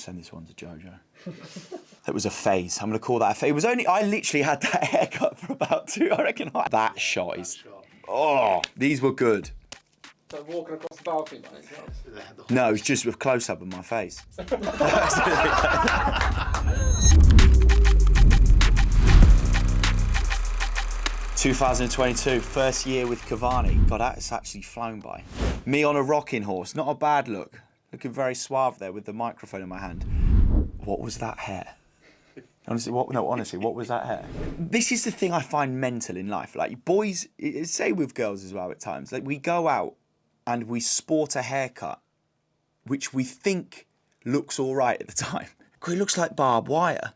Send this one to JoJo. That was a phase. I'm going to call that a phase. It was only, I literally had that haircut for about I reckon. That shot is, oh, these were good. So walking across the balcony, man. No, it was just with close-up of my face. 2022, first year with Cavani. God, that's actually flown by. Me on a rocking horse, not a bad look. Looking very suave there with the microphone in my hand. What was that hair? Honestly, what was that hair? This is the thing I find mental in life. Like boys, say with girls as well at times, like we go out and we sport a haircut which we think looks all right at the time. It looks like barbed wire.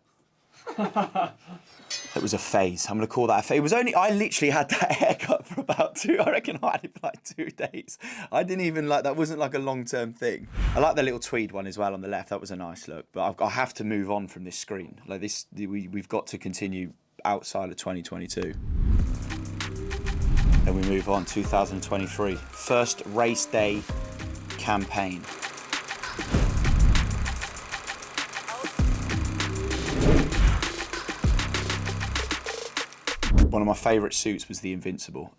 It was a phase. I'm going to call that a phase. It was only, I literally had that haircut for about I reckon I had it for like 2 days. I didn't even like, that wasn't like a long-term thing. I like the little tweed one as well on the left. That was a nice look. But I have to move on from this screen. Like this, we've got to continue outside of 2022. Then we move on, 2023. First race day campaign. One of my favourite suits was the Invincible,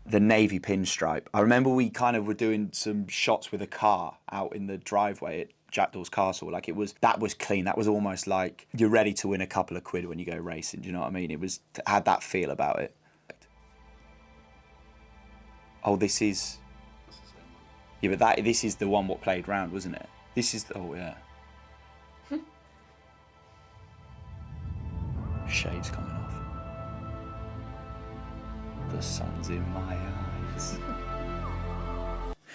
the navy pinstripe. I remember we kind of were doing some shots with a car out in the driveway at Jackdaw's Castle. Like that was clean. That was almost like you're ready to win a couple of quid when you go racing. Do you know what I mean? It had that feel about it. Oh, this is. Yeah, but this is the one what played round, wasn't it? This is the. Oh yeah. Shades coming off. The sun's in my eyes.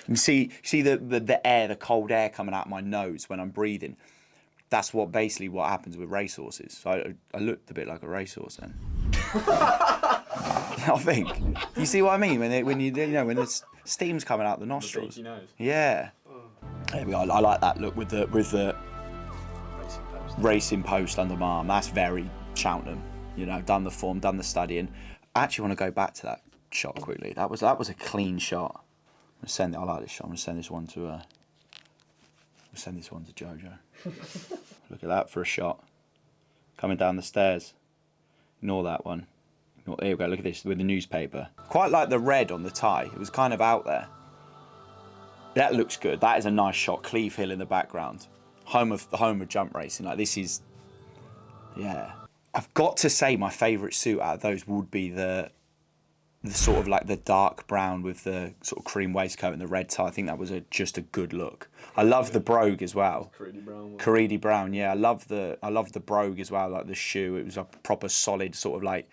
You see the air, the cold air coming out of my nose when I'm breathing. That's basically what happens with racehorses. So I looked a bit like a racehorse then. I think. You see what I mean when the steam's coming out the nostrils. The nose. Yeah. There we go. I like that look with the racing post under my arm. That's very Cheltenham. You know, done the form, done the studying. I actually want to go back to that shot quickly. That was a clean shot. I like this shot. I'm gonna send this one to JoJo. Look at that for a shot. Coming down the stairs. Ignore that one. There we go. Look at this with the newspaper. Quite like the red on the tie. It was kind of out there. That looks good. That is a nice shot. Cleve Hill in the background. Home of jump racing. Like this is, yeah. I've got to say my favourite suit out of those would be the sort of like the dark brown with the sort of cream waistcoat and the red tie. I think that was just a good look. I love the brogue as well. Caridi brown, yeah. I love the brogue as well, like the shoe. It was a proper solid sort of like,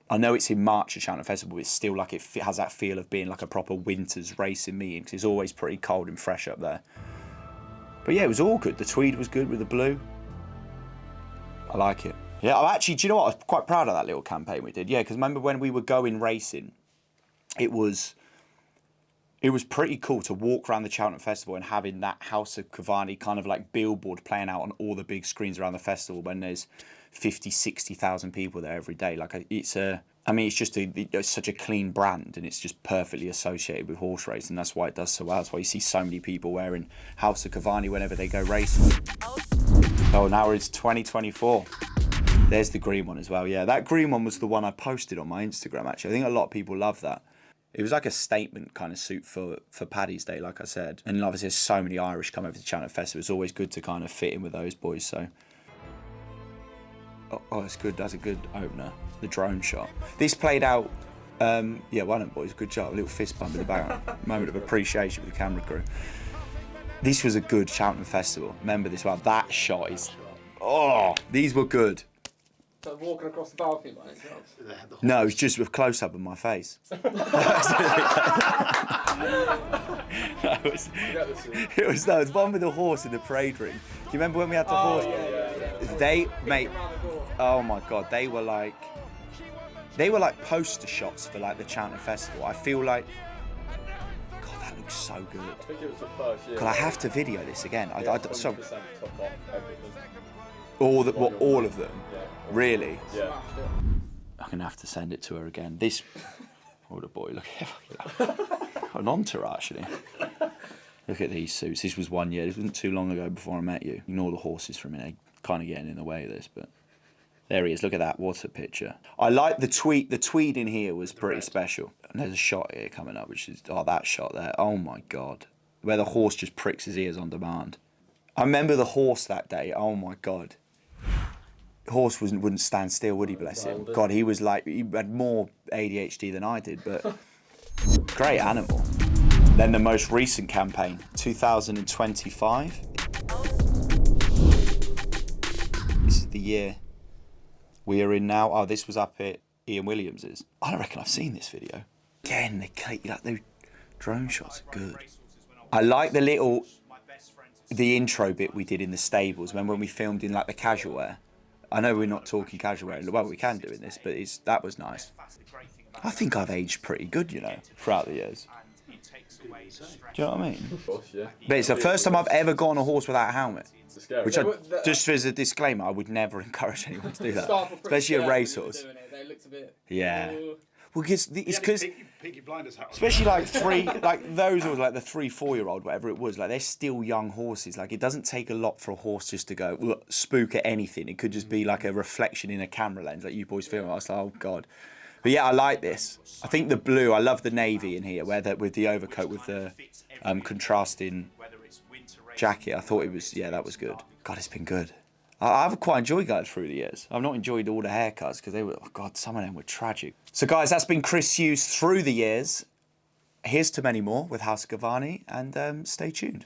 I know it's in March at Cheltenham Festival, but it's still like it has that feel of being like a proper winter's racing meeting because it's always pretty cold and fresh up there. But yeah, it was all good. The tweed was good with the blue. I like it. Yeah, I'm actually, do you know what? I was quite proud of that little campaign we did. Yeah, because remember when we were going racing, it was pretty cool to walk around the Cheltenham Festival and having that House of Cavani kind of like billboard playing out on all the big screens around the festival when there's 50, 60,000 people there every day. Like it's just it's such a clean brand and it's just perfectly associated with horse racing. That's why it does so well. That's why you see so many people wearing House of Cavani whenever they go racing. Oh, now it's 2024. There's the green one as well. Yeah, that green one was the one I posted on my Instagram, actually. I think a lot of people love that. It was like a statement kind of suit for Paddy's Day, like I said. And obviously there's so many Irish come over to Cheltenham Festival. It's always good to kind of fit in with those boys, so. Oh, it's good. That's a good opener. The drone shot. This played out, yeah, well done, boys. Good job. A little fist bump in the background. Moment of appreciation with the camera crew. This was a good Cheltenham Festival. Remember this one. That shot is, oh, these were good. So walking across the balcony, man. No, it was just with close-up of my face. It was one with the horse in the parade ring. Do you remember when we had the horse? Yeah. Mate, oh my God, they were like poster shots for like the Cheltenham Festival. I feel like, God, that looks so good. I think it was the first year. God, I have to video this again. Yeah, 100% top off everything. All of them. Yeah. Really? Yeah. I'm gonna have to send it to her again. This, oh the boy, look at an entourage actually. Look at these suits. This was 1 year. This wasn't too long ago before I met you. Ignore the horses for a minute. Kind of getting in the way of this, but there he is. Look at that. What a picture. I like the tweed. The tweed in here was pretty special. And there's a shot here coming up, which is, oh, that shot there. Oh my God. Where the horse just pricks his ears on demand. I remember the horse that day. Oh my God. The horse wouldn't stand still, would he, bless him? God, he was like, he had more ADHD than I did, but great animal. Then the most recent campaign, 2025. This is the year we are in now. Oh, this was up at Ian Williams's. I don't reckon I've seen this video. Again, those drone shots are good. I like the intro bit we did in the stables when we filmed in like the casual wear. I know we're not talking casual wear. Well, we can do in this, but that was nice. I think I've aged pretty good, you know, throughout the years. Do you know what I mean? Of course, yeah. But it's the first time I've ever got on a horse without a helmet. It's scary. Which, just as a disclaimer, I would never encourage anyone to do that. Staff were pretty Especially a scared when racehorse. you were doing it. They looked a bit. Yeah. "Ooh." Well, it's because, Peaky Blinders hat on. especially like those or like the 3-4-year-old, whatever it was, like they're still young horses. Like it doesn't take a lot for a horse just to go look, spook at anything. It could just be like a reflection in a camera lens, like you boys film. I was like, oh God. But yeah, I like this. I think the blue. I love the navy in here, with the overcoat with the contrasting jacket. I thought it was that was good. God, it's been good. I've quite enjoyed guys through the years. I've not enjoyed all the haircuts because they were, oh God, some of them were tragic. So guys, that's been Chris Hughes through the years. Here's to many more with House of Cavani, and stay tuned.